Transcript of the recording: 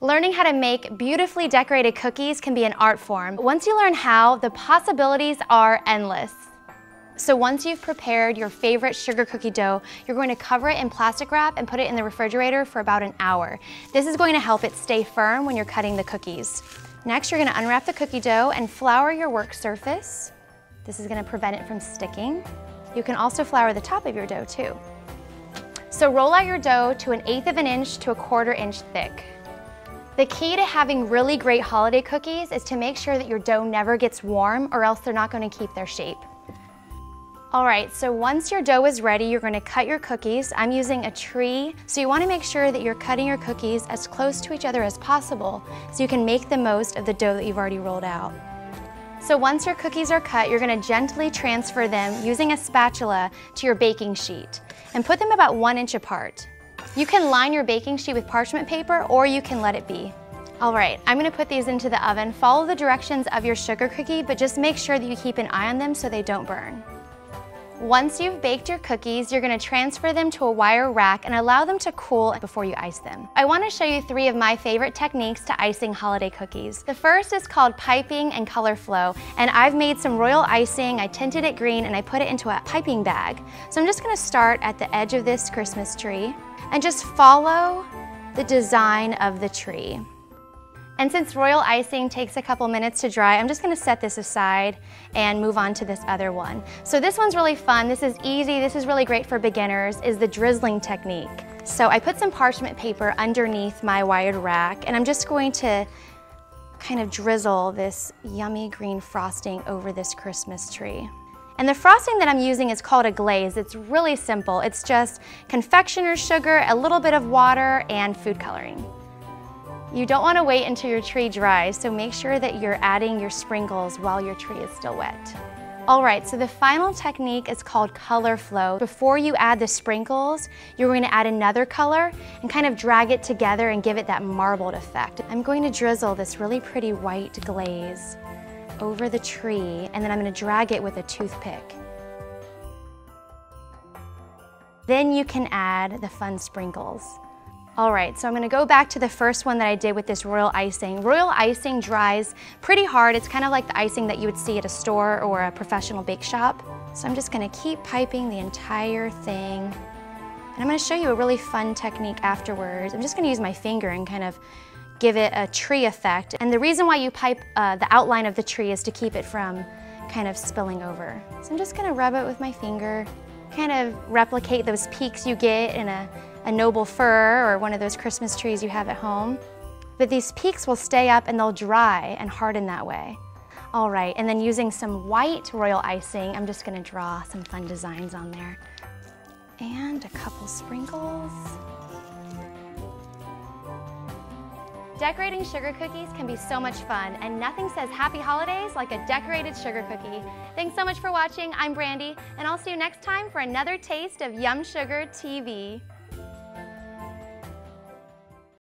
Learning how to make beautifully decorated cookies can be an art form. Once you learn how, the possibilities are endless. So once you've prepared your favorite sugar cookie dough, you're going to cover it in plastic wrap and put it in the refrigerator for about an hour. This is going to help it stay firm when you're cutting the cookies. Next, you're going to unwrap the cookie dough and flour your work surface. This is going to prevent it from sticking. You can also flour the top of your dough too. So roll out your dough to 1/8 of an inch to 1/4 inch thick. The key to having really great holiday cookies is to make sure that your dough never gets warm, or else they're not going to keep their shape. All right, so once your dough is ready, you're going to cut your cookies. I'm using a tree, so you want to make sure that you're cutting your cookies as close to each other as possible so you can make the most of the dough that you've already rolled out. So once your cookies are cut, you're going to gently transfer them using a spatula to your baking sheet and put them about 1 inch apart. You can line your baking sheet with parchment paper, or you can let it be. All right, I'm going to put these into the oven. Follow the directions of your sugar cookie, but just make sure that you keep an eye on them so they don't burn. Once you've baked your cookies, you're going to transfer them to a wire rack and allow them to cool before you ice them. I want to show you 3 of my favorite techniques to icing holiday cookies. The first is called piping and color flow, and I've made some royal icing. I tinted it green and I put it into a piping bag. So I'm just going to start at the edge of this Christmas tree and just follow the design of the tree. And since royal icing takes a couple minutes to dry, I'm just going to set this aside and move on to this other one. So this one's really fun. This is easy. This is really great for beginners, is the drizzling technique. So I put some parchment paper underneath my wired rack, and I'm just going to kind of drizzle this yummy green frosting over this Christmas tree. And the frosting that I'm using is called a glaze. It's really simple. It's just confectioner's sugar, a little bit of water, and food coloring. You don't want to wait until your tree dries, so make sure that you're adding your sprinkles while your tree is still wet. All right, so the final technique is called color flow. Before you add the sprinkles, you're going to add another color and kind of drag it together and give it that marbled effect. I'm going to drizzle this really pretty white glaze over the tree, and then I'm going to drag it with a toothpick. Then you can add the fun sprinkles. All right, so I'm going to go back to the first one that I did with this royal icing. Royal icing dries pretty hard. It's kind of like the icing that you would see at a store or a professional bake shop. So I'm just going to keep piping the entire thing. And I'm going to show you a really fun technique afterwards. I'm just going to use my finger and kind of give it a tree effect. And the reason why you pipe the outline of the tree is to keep it from kind of spilling over. So I'm just going to rub it with my finger, kind of replicate those peaks you get in a noble fir or one of those Christmas trees you have at home. But these peaks will stay up and they'll dry and harden that way. All right, and then using some white royal icing, I'm just going to draw some fun designs on there. And a couple sprinkles. Decorating sugar cookies can be so much fun, and nothing says happy holidays like a decorated sugar cookie. Thanks so much for watching. I'm Brandy, and I'll see you next time for another taste of Yum Sugar TV.